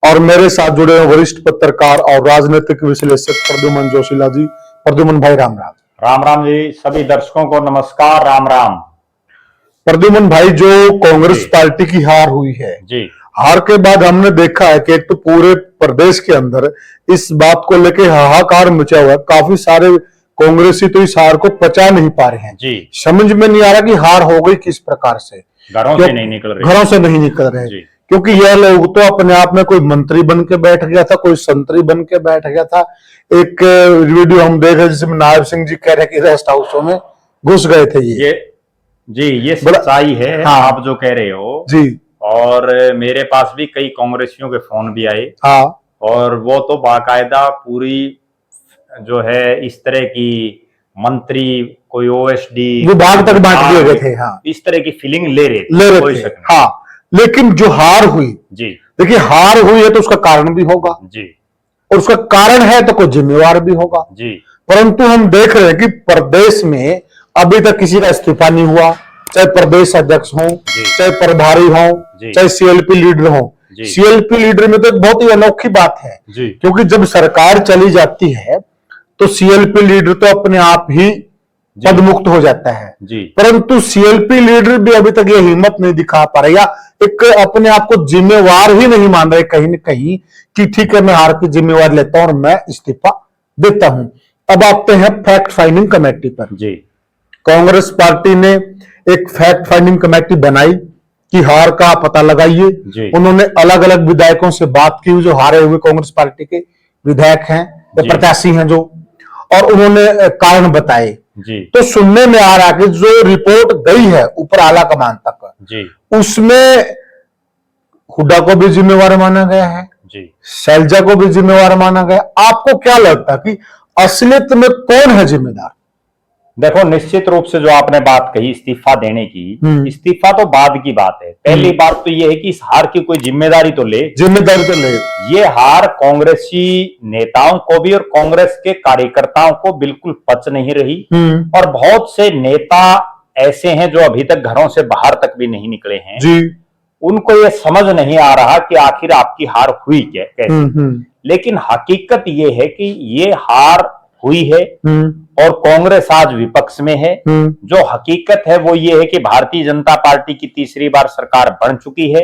और मेरे साथ जुड़े हैं वरिष्ठ पत्रकार और राजनीतिक विश्लेषक प्रद्युमन जोशीला जी। प्रद्युमन भाई राम राम। राम राम जी, सभी दर्शकों को नमस्कार, राम राम। प्रद्युमन भाई, जो कांग्रेस पार्टी की हार हुई है जी, हार के बाद हमने देखा है कि एक तो पूरे प्रदेश के अंदर इस बात को लेके हाहाकार मचा हुआ है। काफी सारे कांग्रेसी तो इस हार को पचा नहीं पा रहे हैं जी। समझ में नहीं आ रहा कि हार हो गई किस प्रकार से। घरों से नहीं निकल रहे। घरों से नहीं निकल रहे जी। क्योंकि यह लोग तो अपने आप में कोई मंत्री बन के बैठ गया था, कोई संतरी बन के बैठ गया था। एक वीडियो हम देख रहे जिसमें नायब सिंह जी कह रहे कि रेस्ट हाउसों में घुस गए थे ये सच्चाई है। हाँ, आप जो कह रहे हो जी। और मेरे पास भी कई कांग्रेसियों के फोन भी आए। हाँ, और वो तो बाकायदा पूरी जो है इस तरह की मंत्री, कोई ओएसडी विभाग तक बांट दिए गए थे। हाँ, इस तरह की फीलिंग ले रहे थे। हाँ, लेकिन जो हार हुई, जी, देखिए हार हुई है तो उसका कारण भी होगा जी, और उसका कारण है तो कोई जिम्मेवार भी होगा जी। परंतु हम देख रहे हैं कि प्रदेश में अभी तक किसी का इस्तीफा नहीं हुआ, चाहे प्रदेश अध्यक्ष हो, चाहे प्रभारी हो, चाहे सीएलपी लीडर हो। सीएलपी लीडर में तो बहुत ही अनोखी बात है क्योंकि जब सरकार चली जाती है तो सीएलपी लीडर तो अपने आप ही पद मुक्त हो जाता है, परंतु सीएलपी लीडर भी अभी तक ये हिम्मत नहीं दिखा पा रहे या एक अपने आप को जिम्मेवार ही नहीं मान रहे कहीं न कहीं कि ठीक है मैं हार की जिम्मेवारी लेता हूं और मैं इस्तीफा देता हूं। अब आते हैं फैक्ट फाइंडिंग कमेटी पर। जी, कांग्रेस पार्टी ने एक फैक्ट फाइंडिंग कमेटी बनाई कि हार का पता लगाइए। उन्होंने अलग अलग विधायकों से बात की जो हारे हुए कांग्रेस पार्टी के विधायक हैं, प्रत्याशी हैं जो, और उन्होंने कारण बताए। तो सुनने में आ रहा कि जो रिपोर्ट गई है ऊपर आला कमान तक, उसमें हुड्डा को भी जिम्मेवार माना गया है, शैलजा को भी जिम्मेवार माना गया। आपको क्या लगता है कि असलियत में कौन है जिम्मेदार? देखो, निश्चित रूप से जो आपने बात कही इस्तीफा देने की, इस्तीफा तो बाद की बात है। पहली बात तो ये है कि इस हार की कोई जिम्मेदारी तो ले। ये हार कांग्रेसी नेताओं को भी और कांग्रेस के कार्यकर्ताओं को बिल्कुल पच नहीं रही। और बहुत से नेता ऐसे हैं जो अभी तक घरों से बाहर तक भी नहीं निकले हैं जी। उनको ये समझ नहीं आ रहा कि आखिर आपकी हार हुई कैसे। लेकिन हकीकत ये है कि ये हार हुई है और कांग्रेस आज विपक्ष में है। जो हकीकत है वो ये है कि भारतीय जनता पार्टी की तीसरी बार सरकार बन चुकी है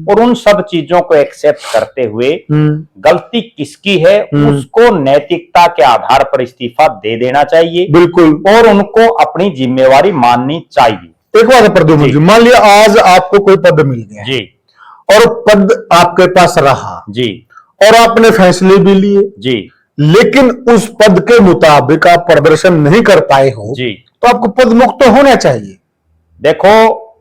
और उन सब चीजों को एक्सेप्ट करते हुए गलती किसकी है उसको नैतिकता के आधार पर इस्तीफा दे देना चाहिए, बिल्कुल, और उनको अपनी जिम्मेवारी माननी चाहिए। एक बात है प्रद्युमन जी, मान लिया आज आपको कोई पद मिल गया जी और पद आपके पास रहा जी और आपने फैसले भी लिए जी, लेकिन उस पद के मुताबिक आप प्रदर्शन नहीं कर पाए हो जी, तो आपको पद मुक्त होना चाहिए। देखो,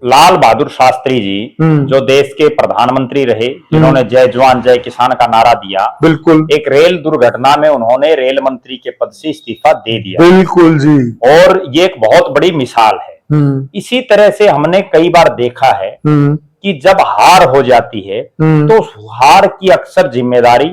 लाल बहादुर शास्त्री जी जो देश के प्रधानमंत्री रहे, जिन्होंने जय जवान जय किसान का नारा दिया, बिल्कुल, एक रेल दुर्घटना में उन्होंने रेल मंत्री के पद से इस्तीफा दे दिया, बिल्कुल जी, और ये एक बहुत बड़ी मिसाल है। इसी तरह से हमने कई बार देखा है कि जब हार हो जाती है तो हार की अक्सर जिम्मेदारी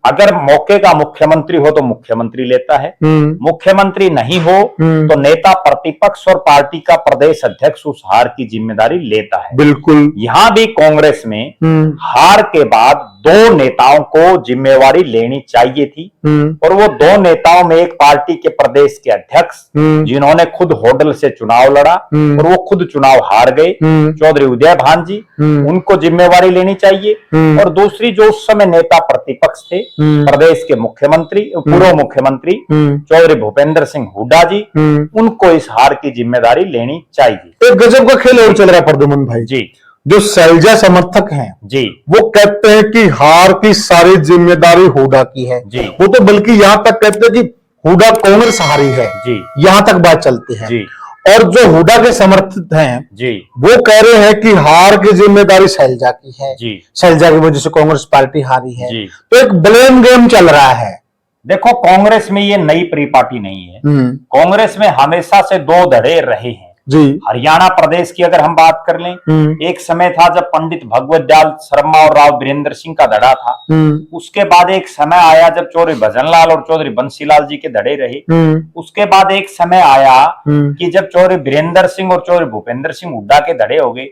अगर मौके का मुख्यमंत्री हो तो मुख्यमंत्री लेता है, मुख्यमंत्री नहीं हो तो नेता प्रतिपक्ष और पार्टी का प्रदेश अध्यक्ष उस हार की जिम्मेदारी लेता है। बिल्कुल, यहाँ भी कांग्रेस में हार के बाद दो नेताओं को जिम्मेवारी लेनी चाहिए थी और वो दो नेताओं में एक पार्टी के प्रदेश के अध्यक्ष जिन्होंने खुद होडल से चुनाव लड़ा और वो खुद चुनाव हार गए, चौधरी उदय भान जी, उनको जिम्मेवारी लेनी चाहिए। और दूसरी जो उस समय नेता प्रतिपक्ष थे, प्रदेश के मुख्यमंत्री, पूर्व मुख्यमंत्री चौधरी भूपेंद्र सिंह हुड्डा जी, उनको इस हार की जिम्मेदारी लेनी चाहिए। एक गजब का खेल और चल रहा है प्रद्युमन भाई जी। जो शैलजा समर्थक हैं जी, वो कहते हैं कि हार की सारी जिम्मेदारी हुड्डा की है जी, वो तो बल्कि यहां तक कहते हैं कि हुड्डा कांग्रेस हारी है जी, यहां तक बात चलती है जी। और जो हुड्डा के समर्थित हैं जी, वो कह रहे हैं कि हार की जिम्मेदारी शैलजा की है जी, शैलजा की वजह से कांग्रेस पार्टी हारी है जी। तो एक ब्लेम गेम चल रहा है। देखो, कांग्रेस में ये नई परिपाटी नहीं है, कांग्रेस में हमेशा से दो धड़े रहे हैं जी। हरियाणा प्रदेश की अगर हम बात कर लें, एक समय था जब पंडित भगवत दयाल शर्मा और राव वीरेंद्र सिंह का धड़ा था। उसके बाद एक समय आया जब चौधरी भजनलाल और चौधरी बंसीलाल जी के धड़े रहे। उसके बाद एक समय आया कि जब चौधरी वीरेंद्र सिंह और चौधरी भूपेंद्र सिंह हुड्डा के धड़े हो गए।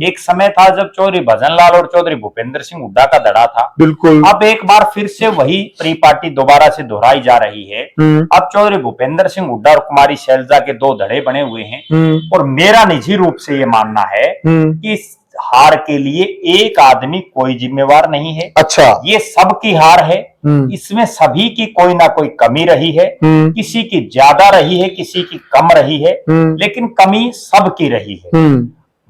एक समय था जब चौधरी भजनलाल और चौधरी भूपेंद्र सिंह हुड्डा का धड़ा था। बिल्कुल। अब एक बार फिर से वही परिपाटी दोबारा से दोहराई जा रही है। अब चौधरी भूपेंद्र सिंह हुड्डा और कुमारी शैलजा के दो धड़े बने हुए हैं और मेरा निजी रूप से ये मानना है कि इस हार के लिए एक आदमी कोई जिम्मेवार नहीं है। अच्छा। ये सबकी हार है। इसमें सभी की कोई ना कोई कमी रही है, किसी की ज्यादा रही है, किसी की कम रही है, लेकिन कमी सबकी रही है।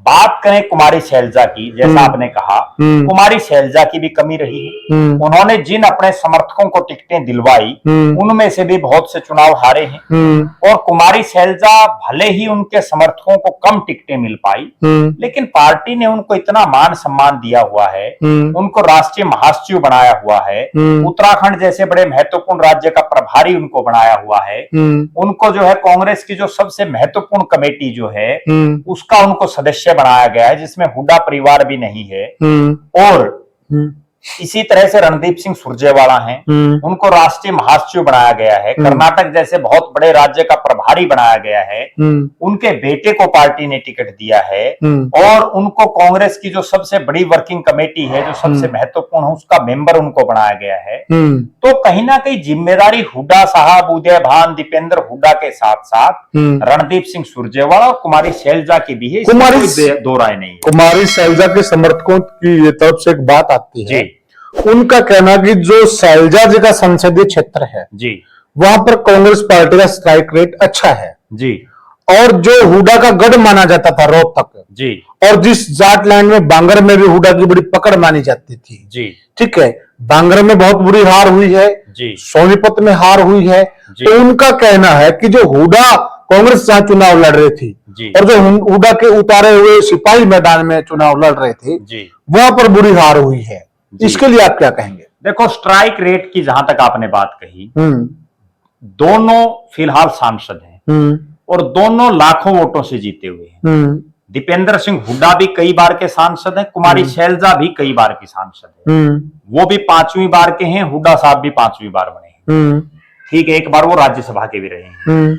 बात करें कुमारी शैलजा की, जैसा आपने कहा, कुमारी शैलजा की भी कमी रही है। उन्होंने जिन अपने समर्थकों को टिकटें दिलवाई उनमें से भी बहुत से चुनाव हारे हैं और कुमारी शैलजा भले ही उनके समर्थकों को कम टिकटें मिल पाई, लेकिन पार्टी ने उनको इतना मान सम्मान दिया हुआ है, उनको राष्ट्रीय महासचिव बनाया हुआ है, उत्तराखंड जैसे बड़े महत्वपूर्ण राज्य का प्रभारी उनको बनाया हुआ है, उनको जो है कांग्रेस की जो सबसे महत्वपूर्ण कमेटी जो है उसका उनको सदस्य बनाया गया है, जिसमें हुड्डा परिवार भी नहीं है। और इसी तरह से रणदीप सिंह सुरजेवाला हैं, उनको राष्ट्रीय महासचिव बनाया गया है। कर्नाटक जैसे बहुत बड़े राज्य का प्रभारी बनाया गया है, उनके बेटे को पार्टी ने टिकट दिया है और उनको कांग्रेस की जो सबसे बड़ी वर्किंग कमेटी है, जो सबसे महत्वपूर्ण है, उसका मेंबर उनको बनाया गया है। तो कहीं ना कहीं जिम्मेदारी हुड्डा साहब, उदय भान, दीपेंद्र हुड्डा के साथ साथ रणदीप सिंह सुरजेवाला और कुमारी शैलजा की भी है, इसमें दो राय नहीं है। कुमारी शैलजा के समर्थकों की तरफ से एक बात आती है, उनका कहना कि जो शैलजा जी का संसदीय क्षेत्र है जी, वहां पर कांग्रेस पार्टी का स्ट्राइक रेट अच्छा है जी, और जो हुड्डा का गढ़ माना जाता था रोहतक जी, और जिस जाट लाइन में बांगर में भी हुड्डा की बड़ी पकड़ मानी जाती थी जी, ठीक है, बांगर में बहुत बुरी हार हुई है जी, सोनीपत में हार हुई है, तो उनका कहना है कि जो हुड्डा कांग्रेस जहां चुनाव लड़ रही थी और जो हुड्डा के उतारे हुए सिपाही मैदान में चुनाव लड़ रहे थे वहां पर बुरी हार हुई है, इसके लिए आप क्या कहेंगे? देखो, स्ट्राइक रेट की जहां तक आपने बात कही, दोनों फिलहाल सांसद हैं और दोनों लाखों वोटों से जीते हुए हैं। दीपेंद्र सिंह हुड्डा भी कई बार के सांसद हैं, कुमारी शैलजा भी कई बार की सांसद है, वो भी 5वीं बार के हैं, हुड्डा साहब भी 5वीं बार बने हैं। ठीक है, एक बार वो राज्यसभा के भी रहे हैं,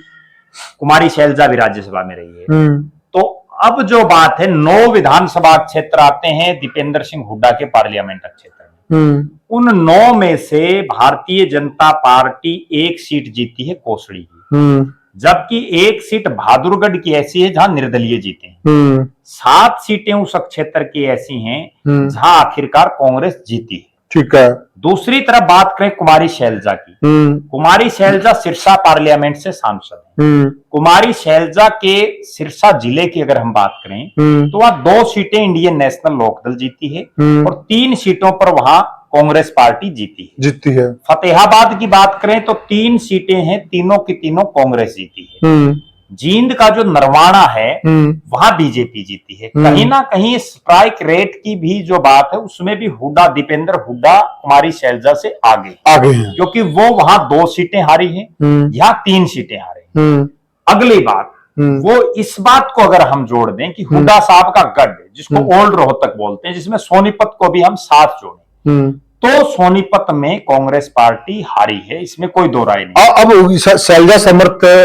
कुमारी शैलजा भी राज्यसभा में रही है। तो अब जो बात है, 9 विधानसभा क्षेत्र आते हैं दीपेंद्र सिंह हुड्डा के पार्लियामेंट क्षेत्र में। उन 9 में से भारतीय जनता पार्टी एक सीट जीती है कोसड़ी की, जबकि एक सीट बहादुरगढ़ की ऐसी है जहां निर्दलीय जीते हैं। 7 सीटें उस क्षेत्र की ऐसी हैं जहां आखिरकार कांग्रेस जीती है। ठीक है। दूसरी तरफ बात करें कुमारी शैलजा की, कुमारी शैलजा सिरसा पार्लियामेंट से सांसद है। कुमारी शैलजा के सिरसा जिले की अगर हम बात करें तो वहां 2 सीटें इंडियन नेशनल लोकदल जीती है और 3 सीटों पर वहां कांग्रेस पार्टी जीती है। फतेहाबाद की बात करें तो 3 सीटें हैं, तीनों की तीनों कांग्रेस जीती है। जींद का जो नरवाना है वहां बीजेपी जीती है। कहीं ना कहीं स्ट्राइक रेट की भी जो बात है उसमें भी हुड्डा, दीपेंद्र हुड्डा कुमारी शैलजा से आगे हैं, क्योंकि वो वहां 2 सीटें हारी हैं, यहाँ 3 सीटें हारे हैं। अगली बात, वो इस बात को अगर हम जोड़ दें कि हुड्डा साहब का गढ़, जिसको ओल्ड रोहतक बोलते हैं, जिसमें सोनीपत को भी हम साथ जोड़ें, तो सोनीपत में कांग्रेस पार्टी हारी है, इसमें कोई दो राय नहीं। अब शैलजा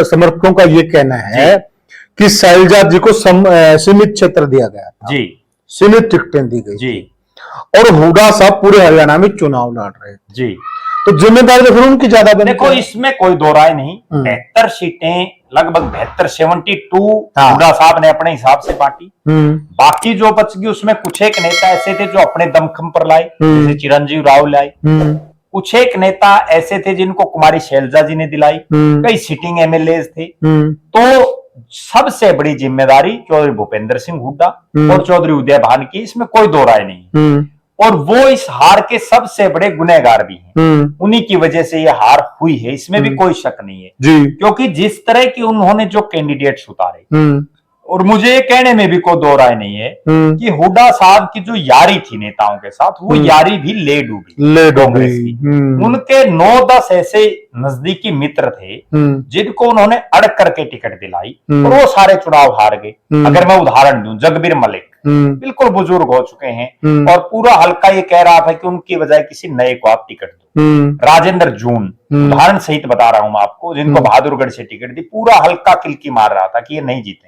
समर्थकों का ये कहना है कि शैलजा जी को सीमित क्षेत्र दिया गया था जी, सीमित टिकटें दी गई जी, और हुड्डा साहब पूरे हरियाणा में चुनाव लड़ रहे जी, तो जिम्मेदारी तो फिर उनकी ज्यादा बनी। देखो, इसमें कोई दो राय नहीं। 72 सीटें, लगभग 72 हुड्डा साहब ने अपने हिसाब से बांटी। बाकी जो बच गई उसमें कुछ एक नेता ऐसे थे जो अपने दमखम पर लाए, जैसे चिरंजीव राव लाए। कुछ एक नेता ऐसे थे जिनको कुमारी शैलजा जी ने दिलाई। कई सिटिंग एमएलए थे। तो सबसे बड़ी जिम्मेदारी चौधरी भूपेंद्र सिंह हुड्डा और चौधरी उदय भान की, इसमें कोई दो राय नहीं। और वो इस हार के सबसे बड़े गुनहगार भी हैं। उन्हीं की वजह से ये हार हुई है, इसमें भी कोई शक नहीं है जी। क्योंकि जिस तरह की उन्होंने जो कैंडिडेट्स उतारे, और मुझे ये कहने में भी कोई दो राय नहीं है कि हुड्डा साहब की जो यारी थी नेताओं के साथ, वो यारी भी ले डूबी कांग्रेस की। उनके 9-10 ऐसे नजदीकी मित्र थे जिनको उन्होंने अड़ करके टिकट दिलाई और वो सारे चुनाव हार गए। अगर मैं उदाहरण दूं, जगबीर मलिक बिल्कुल बुजुर्ग हो चुके हैं और पूरा हल्का ये कह रहा था कि उनकी बजाय किसी नए को आप टिकट दो। राजेंद्र जून, उदाहरण सहित बता रहा हूं मैं आपको, जिनको बहादुरगढ़ से टिकट दी, पूरा हल्का किल्की मार रहा था कि ये नहीं जीतेंगे।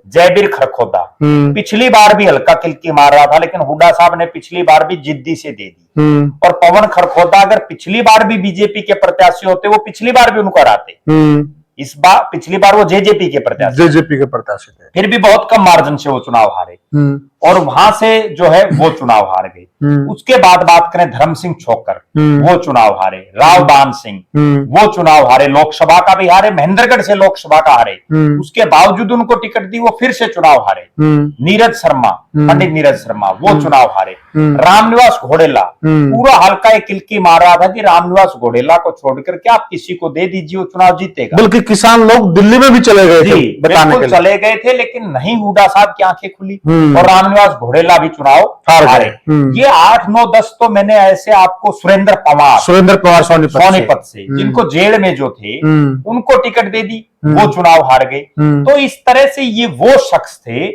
जयबीर खरखोदा पिछली बार भी हल्का किल्की मार रहा था, लेकिन हुड्डा साहब ने पिछली बार भी जिद्दी से दे दी। और पवन खरखोदा अगर पिछली बार भी बीजेपी के प्रत्याशी होते, वो पिछली बार भी उनको हराते। इस बार, पिछली बार वो जेजेपी के प्रत्याशी थे, फिर भी बहुत कम मार्जिन से वो चुनाव हारे और वहां से जो है वो चुनाव हार गए। उसके बाद बात करें धर्म सिंह छोकर, वो चुनाव हारे। राव दान सिंह, वो चुनाव हारे, लोकसभा का भी हारे, महेंद्रगढ़ से लोकसभा का हारे। उसके बावजूद उनको टिकट दी, वो फिर से चुनाव हारे। नीरज शर्मा, पंडित नीरज शर्मा, वो चुनाव हारे। रामनिवास घोडेला, पूरा हल्का एक किल्की मार रहा था कि रामनिवास घोडेला को छोड़कर के आप किसी को दे दीजिए, वो चुनाव जीतेगा। बल्कि किसान लोग दिल्ली में भी चले गए थे बताने के लिए। चले गए थे, लेकिन नहीं, हुड्डा साहब की आंखें खुली और रामनिवास घोडेला भी चुनाव हारे। ये 8, 9, 10 तो मैंने ऐसे आपको, सुरेंद्र पवार सोनीपत से, जिनको जेल में जो थे उनको टिकट दे दी, वो चुनाव हार गए। तो इस तरह से ये वो शख्स थे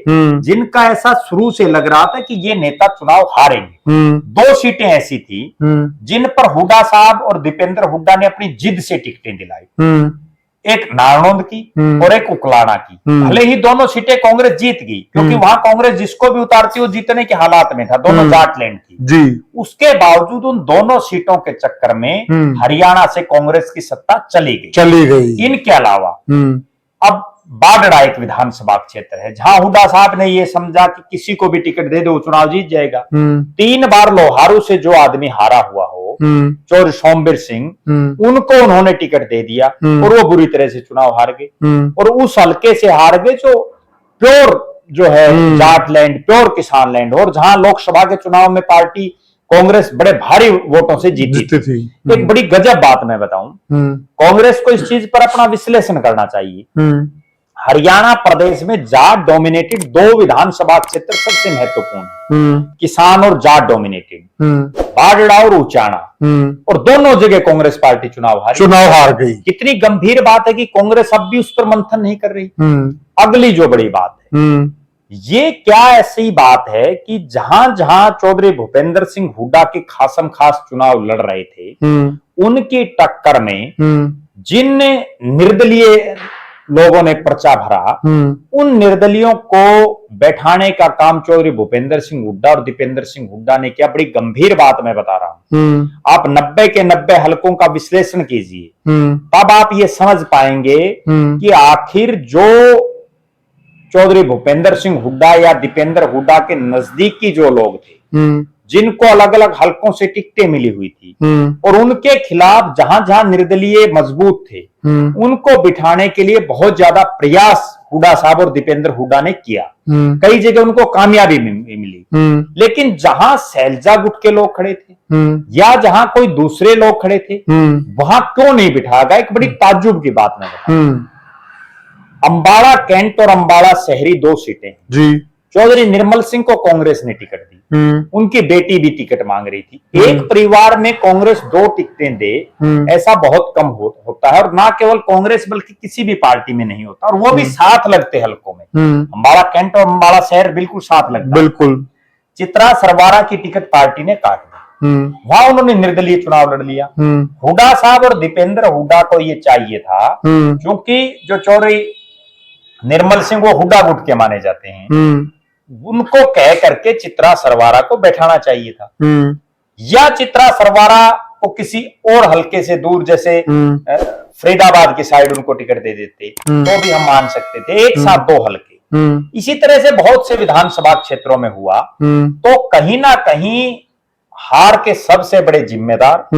जिनका ऐसा शुरू से लग रहा था कि ये नेता चुनाव हारेंगे। 2 सीटें ऐसी थी जिन पर हुड्डा साहब और दीपेंद्र हुड्डा ने अपनी जिद से टिकटें दिलाई, एक नारनौंद की और एक उकलाना की। भले ही दोनों सीटें कांग्रेस जीत गई, क्योंकि वहां कांग्रेस जिसको भी उतारती वो जीतने के हालात में था, दोनों जाटलैंड की जी। उसके बावजूद उन दोनों सीटों के चक्कर में हरियाणा से कांग्रेस की सत्ता चली गई। इनके अलावा अब बाडड़ा एक विधानसभा क्षेत्र है जहां हुड्डा साहब ने ये समझा कि किसी को भी टिकट दे दो चुनाव जीत जाएगा। 3 बार लोहारू से जो आदमी हारा हुआ हो, चौधरी सोमवीर सिंह, उनको उन्होंने टिकट दे दिया और वो बुरी तरह से चुनाव हार गए। और उस हल्के से हार गए जो प्योर जो है जाटलैंड, प्योर किसान लैंड, और जहां लोकसभा के चुनाव में पार्टी कांग्रेस बड़े भारी वोटों से जीती थी। एक बड़ी गजब बात मैं बताऊं, कांग्रेस को इस चीज पर अपना विश्लेषण करना चाहिए। हरियाणा प्रदेश में जाट डोमिनेटेड 2 विधानसभा क्षेत्र सबसे महत्वपूर्ण है, किसान और जाट डोमिनेटेड, बाडड़ा और उचाना, और दोनों जगह कांग्रेस पार्टी चुनाव हार गई। कितनी गंभीर बात है कि कांग्रेस अब भी उस पर मंथन नहीं कर रही। अगली जो बड़ी बात है, ये क्या ऐसी बात है कि जहां जहां चौधरी भूपेंद्र सिंह हुड्डा के खासम खास चुनाव लड़ रहे थे, उनकी टक्कर में जिन निर्दलीय लोगों ने पर्चा भरा, उन निर्दलियों को बैठाने का काम चौधरी भूपेंद्र सिंह हुड्डा और दीपेंद्र सिंह हुड्डा ने किया। बड़ी गंभीर बात मैं बता रहा हूं। आप 90 के 90 हलकों का विश्लेषण कीजिए, तब आप ये समझ पाएंगे कि आखिर जो चौधरी भूपेंद्र सिंह हुड्डा या दीपेंद्र हुड्डा के नजदीकी जो लोग थे, जिनको अलग अलग हलकों से टिकटें मिली हुई थी, और उनके खिलाफ जहां जहां निर्दलीय मजबूत थे, उनको बिठाने के लिए बहुत ज्यादा प्रयास हुड्डा साहब और दीपेंद्र हुड्डा ने किया। कई जगह उनको कामयाबी मिली, लेकिन जहां सैलजा गुट के लोग खड़े थे या जहां कोई दूसरे लोग खड़े थे, वहां क्यों नहीं बिठाया गया? एक बड़ी ताज्जुब की बात मैं बताऊं। अंबाला कैंट और अंबाला शहरी 2 सीटें जी। चौधरी निर्मल सिंह को कांग्रेस ने टिकट दी, उनकी बेटी भी टिकट मांग रही थी। एक परिवार में कांग्रेस 2 टिकटें दे, ऐसा बहुत कम होता है, और ना केवल कांग्रेस बल्कि किसी भी पार्टी में नहीं होता, और वो भी साथ लगते हलकों में। अंबाला कैंट और अंबाला शहर बिल्कुल साथ लगता। बिल्कुल। चित्रा सरवारा की टिकट पार्टी ने काट दी, वहां उन्होंने निर्दलीय चुनाव लड़ लिया। हुड्डा साहब और दीपेंद्र हुड्डा को ये चाहिए था, क्योंकि जो चौधरी निर्मल सिंह वो हुड्डा गुट के माने जाते हैं, उनको कह करके चित्रा सरवारा को बैठाना चाहिए था, या चित्रा सरवारा को किसी और हलके से दूर, जैसे फरीदाबाद की साइड उनको टिकट दे देते तो भी हम मान सकते थे। एक साथ 2 हलके। इसी तरह से बहुत से विधानसभा क्षेत्रों में हुआ। तो कहीं ना कहीं हार के सबसे बड़े जिम्मेदार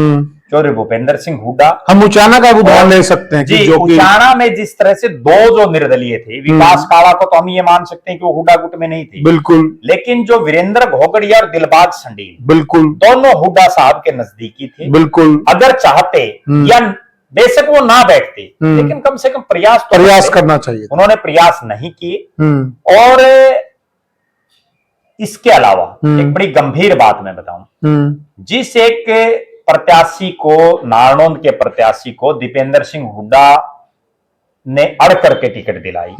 चौधरी भूपेंद्र सिंह हुड्डा। हम उचाना का उदाहरण ले सकते हैं कि जो उचाना में जिस तरह से 2 जो निर्दलीय थे, विकास काला को तो हम ये मान सकते हैं कि वो हुड्डा गुट में नहीं थे, बिल्कुल, लेकिन जो वीरेंद्र घोगड़िया और दिलबाग संडील, बिल्कुल, दोनों हुड्डा साहब के नजदीकी थे, बिल्कुल। अगर चाहते या बेशक वो ना बैठते, लेकिन कम से कम प्रयास करते। करना चाहिए। उन्होंने प्रयास नहीं किए। और इसके अलावा एक बड़ी गंभीर बात मैं बताऊं, जिस एक प्रत्याशी को, नारनौंद के प्रत्याशी को दीपेंद्र सिंह हुड्डा ने अड़ करके टिकट दिलाई,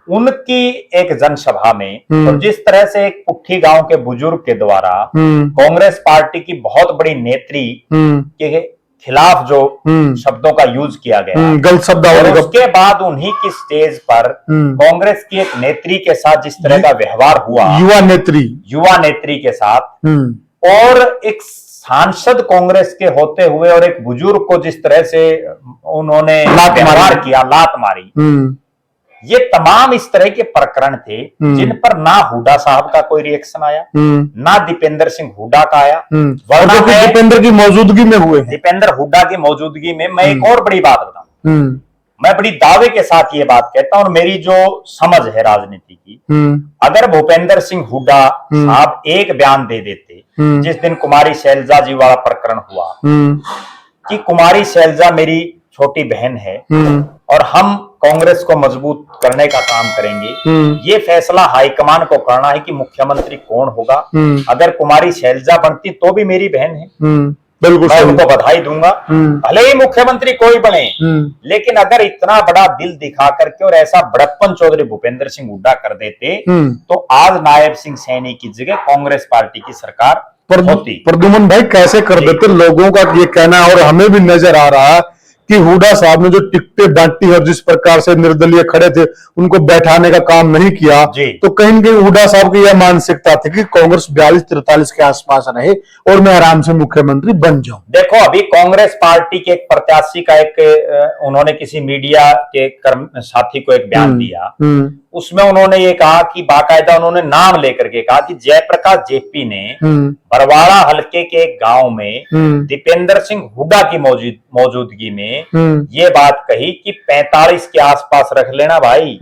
उनकी एक जनसभा में और जिस तरह से एक पुट्ठी गांव के बुजुर्ग के द्वारा कांग्रेस पार्टी की बहुत बड़ी नेत्री के खिलाफ जो शब्दों का यूज किया गया, गलत शब्द, और उसके बाद उन्हीं की स्टेज पर कांग्रेस की एक नेत्री के साथ जिस तरह का व्यवहार हुआ, युवा नेत्री के साथ, और एक सांसद कांग्रेस के होते हुए और एक बुजुर्ग को जिस तरह से उन्होंने व्यवहार किया, लात मारी, ये तमाम इस तरह के प्रकरण थे जिन पर ना हुड्डा साहब का कोई रिएक्शन आया, ना दीपेंद्र सिंह हुड्डा का आया, वरना दीपेंद्र की मौजूदगी में हुए, दीपेंद्र हुड्डा की मौजूदगी में। मैं एक और बड़ी बात बताऊं, मैं बड़ी दावे के साथ ये बात कहता हूं, और मेरी जो समझ है राजनीति की, अगर भूपेंद्र सिंह हुड्डा साहब एक बयान दे देते जिस दिन कुमारी शैलजा जी वाला प्रकरण हुआ कि कुमारी शैलजा मेरी छोटी बहन है और हम कांग्रेस को मजबूत करने का काम करेंगे, ये फैसला हाईकमान को करना है कि मुख्यमंत्री कौन होगा, अगर कुमारी शैलजा बनती तो भी मेरी बहन है, बिल्कुल मैं उनको बधाई दूंगा, भले ही मुख्यमंत्री कोई बने, लेकिन अगर इतना बड़ा दिल दिखा करके और ऐसा बड़प्पन चौधरी भूपेंद्र सिंह हुड्डा कर देते तो आज नायब सिंह सैनी की जगह कांग्रेस पार्टी की सरकार होती। प्रद्युमन भाई कैसे कर देते, लोगों का ये कहना है और हमें भी नजर आ रहा है कि हुड्डा साहब ने जो टिकटें बांटी और जिस प्रकार से निर्दलीय खड़े थे उनको बैठाने का काम नहीं किया, तो कहीं न कहीं हुड्डा साहब की यह मानसिकता थी कि कांग्रेस 42-43 के आसपास रहे और मैं आराम से मुख्यमंत्री बन जाऊं। देखो, अभी कांग्रेस पार्टी के एक प्रत्याशी का एक उन्होंने किसी मीडिया के साथी को एक बयान दिया, उसमें उन्होंने ये कहा कि बाकायदा उन्होंने नाम लेकर के कहा कि जयप्रकाश जेपी ने बरवाड़ा हल्के के एक गांव में दीपेंद्र सिंह हुड्डा की मौजूदगी में ये बात कही कि 45 के आसपास रख लेना भाई।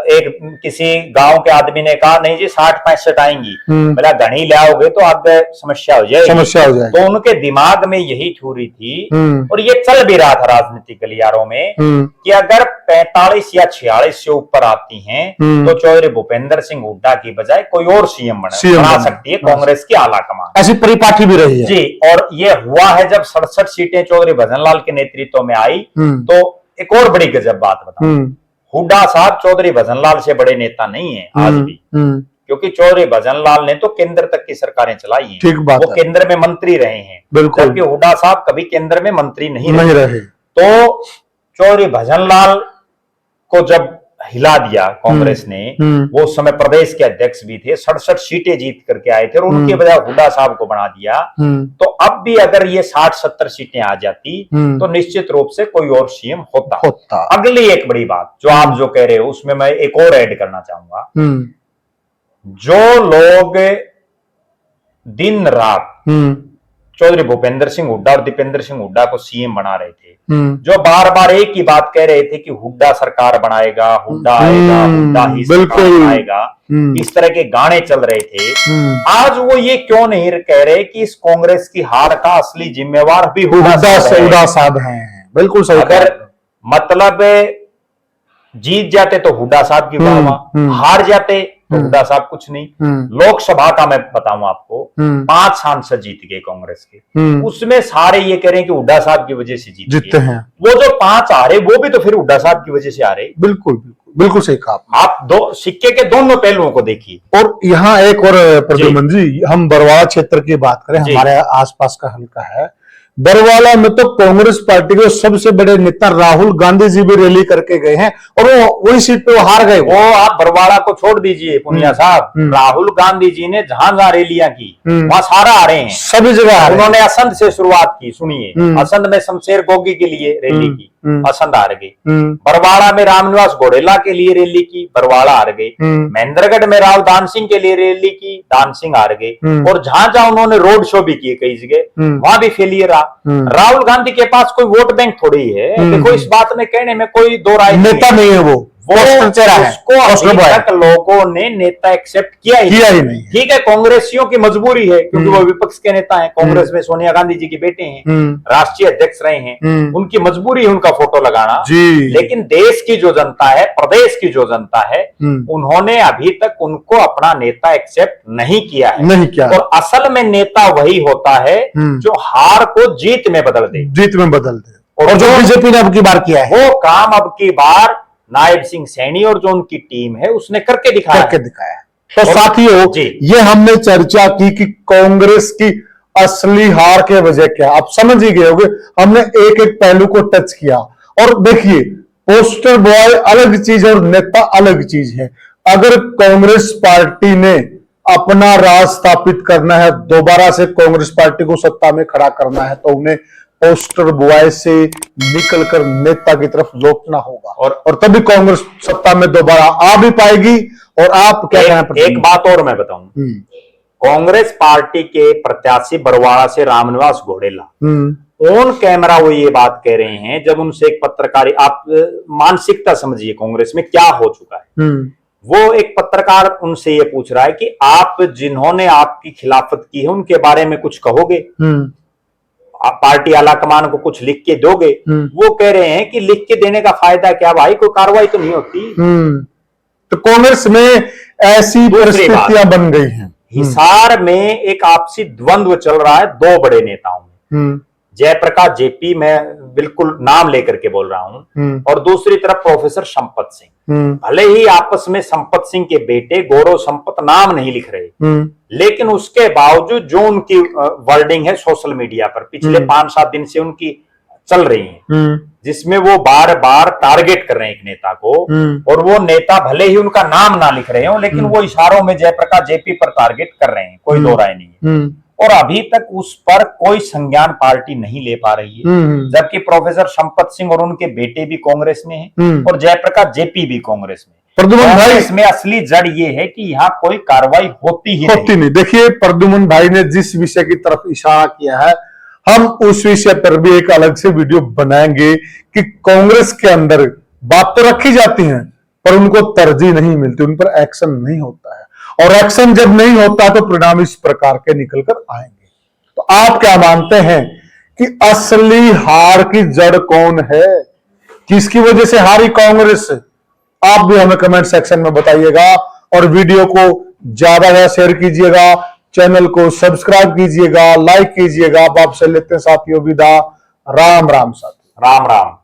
एक किसी गांव के आदमी ने कहा नहीं जी 60-65 आएंगी, बोला घनी लाओगे तो आगे समस्या हो जाएगी। तो उनके दिमाग में यही थ्योरी थी और ये चल भी रहा था राजनीतिक गलियारों में कि अगर 45 या 46 से ऊपर आती हैं तो चौधरी भूपेंद्र सिंह हुड्डा की बजाय कोई और सीएम बना सकती है कांग्रेस की आला कमान। ऐसी परिपाटी भी रही है जी, और ये हुआ है जब 67 सीटें चौधरी भजनलाल के नेतृत्व में आई। तो एक और बड़ी गजब बात बताऊं, हुड्डा साहब चौधरी भजनलाल से बड़े नेता नहीं है आज भी, क्योंकि चौधरी भजनलाल ने तो केंद्र तक की सरकारें चलाई हैं, ठीक बात वो केंद्र में मंत्री रहे हैं, जबकि हुड्डा साहब कभी केंद्र में मंत्री नहीं रहे। तो चौधरी भजनलाल को जब हिला दिया कांग्रेस ने, वो उस समय प्रदेश के अध्यक्ष भी थे, 67 सीटें जीत करके आए थे और उनके बजाय हुड्डा साहब को बना दिया। तो अब भी अगर ये 60-70 सीटें आ जाती तो निश्चित रूप से कोई और सीएम होता। अगली एक बड़ी बात जो आप जो कह रहे हो उसमें मैं एक और ऐड करना चाहूंगा, जो लोग दिन रात चौधरी भूपेंद्र सिंह हुड्डा और दीपेंद्र सिंह हुड्डा को सीएम बना रहे थे, जो बार बार एक ही बात कह रहे थे कि हुड्डा सरकार बनाएगा, हुड्डा आएगा, हुड्डा ही सरकार बनाएगा, इस तरह के गाने चल रहे थे, आज वो ये क्यों नहीं कह रहे कि इस कांग्रेस की हार का असली जिम्मेवार भी हुड्डा साहब हैं। बिल्कुल सही। अगर मतलब जीत जाते तो हुड्डा साहब की वाह, हार जाते तो हुड्डा साहब कुछ नहीं। लोकसभा का मैं बताऊं आपको, 5 सांसद जीत गए कांग्रेस के, उसमें सारे ये कह रहे हैं कि हुड्डा साहब की वजह से जीतते हैं। वो जो 5 आ रहे वो भी तो फिर हुड्डा साहब की वजह से आ रहे। बिल्कुल सही कहा आप दो सिक्के के दोनों पहलुओं को देखिए। और यहाँ एक और प्रद्युमन जी, हम बरवाड़ा क्षेत्र की बात करें, हमारे आसपास का हल्का है, बरवाला में तो कांग्रेस पार्टी के सबसे बड़े नेता राहुल गांधी जी भी रैली करके गए हैं और वो वही सीट पे हार गए। वो आप बरवाड़ा को छोड़ दीजिए पुनिया साहब, राहुल गांधी जी ने जहां जहां रैलियां की वहां सारा आ रहे हैं, सभी जगह। उन्होंने असंध से शुरुआत की, सुनिए, असंध में शमशेर गोगी के लिए रैली की, असंध हार गए। बरवाड़ा में रामनिवास घोड़ेला के लिए रैली की, बरवाड़ा हार गए। महेंद्रगढ़ में राव दान सिंह के लिए रैली की, दान सिंह हार गए। और जहां जहां उन्होंने रोड शो भी किए कई जगह, वहां भी फेलियर रहा। राहुल गांधी के पास कोई वोट बैंक थोड़ी है, देखो इस बात में कहने में कोई दो राय नेता नहीं है, पोस्टर चेहरा है, उसको पोस्टर अभी बॉय तक लोगों ने नेता एक्सेप्ट किया ही नहीं। ठीक है, कांग्रेसियों की मजबूरी है क्योंकि वो विपक्ष के नेता हैं, कांग्रेस में सोनिया गांधी जी के बेटे हैं, राष्ट्रीय अध्यक्ष रहे हैं, उनकी मजबूरी है उनका फोटो लगाना जी। लेकिन देश की जो जनता है, प्रदेश की जो जनता है, उन्होंने अभी तक उनको अपना नेता एक्सेप्ट नहीं किया है। नहीं किया। और असल में नेता वही होता है जो हार को जीत में बदल दे, जीत में बदल दे, और जो बीजेपी ने अब की बार किया है वो काम अब की बार नायब सिंह सैनी और जो उनकी टीम है उसने करके दिखाया है। तो साथियों, ये हमने चर्चा की कि कांग्रेस की असली हार के वजह क्या, आप समझ ही गए होंगे। हमने एक एक पहलू को टच किया। और देखिए, पोस्टर बॉय अलग चीज और नेता अलग चीज है। अगर कांग्रेस पार्टी ने अपना राज स्थापित करना है, दोबारा से कांग्रेस पार्टी को सत्ता में खड़ा करना है, तो उन्हें पोस्टर बॉय से निकलकर नेता की तरफ लौटना होगा, और तभी कांग्रेस सत्ता में दोबारा आ भी पाएगी। और आप क्या कहना? एक बात और मैं बताऊं, कांग्रेस पार्टी के प्रत्याशी बरवाड़ा से रामनिवास घोडेला ऑन कैमरा वो ये बात कह रहे हैं, जब उनसे एक पत्रकार, आप मानसिकता समझिए कांग्रेस में क्या हो चुका है। वो एक पत्रकार उनसे ये पूछ रहा है कि आप जिन्होंने आपकी खिलाफत की है उनके बारे में कुछ कहोगे, आप पार्टी आलाकमान को कुछ लिख के दोगे? वो कह रहे हैं कि लिख के देने का फायदा क्या भाई, कोई कार्रवाई तो नहीं होती। तो कांग्रेस में ऐसी परिस्थितियां बन गई हैं। हिसार में एक आपसी द्वंद्व चल रहा है दो बड़े नेताओं में, जयप्रकाश जेपी, मैं बिल्कुल नाम लेकर के बोल रहा हूं, और दूसरी तरफ प्रोफेसर संपत सिंह। भले ही आपस में संपत सिंह के बेटे गौरव संपत नाम नहीं लिख रहे, लेकिन उसके बावजूद जो उनकी वर्डिंग है सोशल मीडिया पर पिछले 5-7 दिन से उनकी चल रही है, जिसमें वो बार बार टारगेट कर रहे हैं एक नेता को, और वो नेता भले ही उनका नाम ना लिख रहे हो, लेकिन वो इशारों में जयप्रकाश जेपी पर टारगेट कर रहे हैं, कोई दो राय नहीं है। और अभी तक उस पर कोई संज्ञान पार्टी नहीं ले पा रही है, जबकि प्रोफेसर संपत सिंह और उनके बेटे भी कांग्रेस में हैं और जयप्रकाश जेपी भी कांग्रेस में। प्रद्युमन भाई, इसमें असली जड़ ये है कि यहाँ कोई कार्रवाई होती ही नहीं। देखिए, प्रद्युमन भाई ने जिस विषय की तरफ इशारा किया है, हम उस विषय पर भी एक अलग से वीडियो बनाएंगे कि कांग्रेस के अंदर बात तो रखी जाती है पर उनको तरजीह नहीं मिलती, उन पर एक्शन नहीं होता है, और एक्शन जब नहीं होता तो परिणाम इस प्रकार के निकल कर आएंगे। तो आप क्या मानते हैं कि असली हार की जड़ कौन है, किसकी वजह से हारी कांग्रेस? आप भी हमें कमेंट सेक्शन में बताइएगा, और वीडियो को ज्यादा शेयर कीजिएगा, चैनल को सब्सक्राइब कीजिएगा, लाइक कीजिएगा। आप आपसे लेते हैं साथियों विदा। राम राम साथियों, राम राम।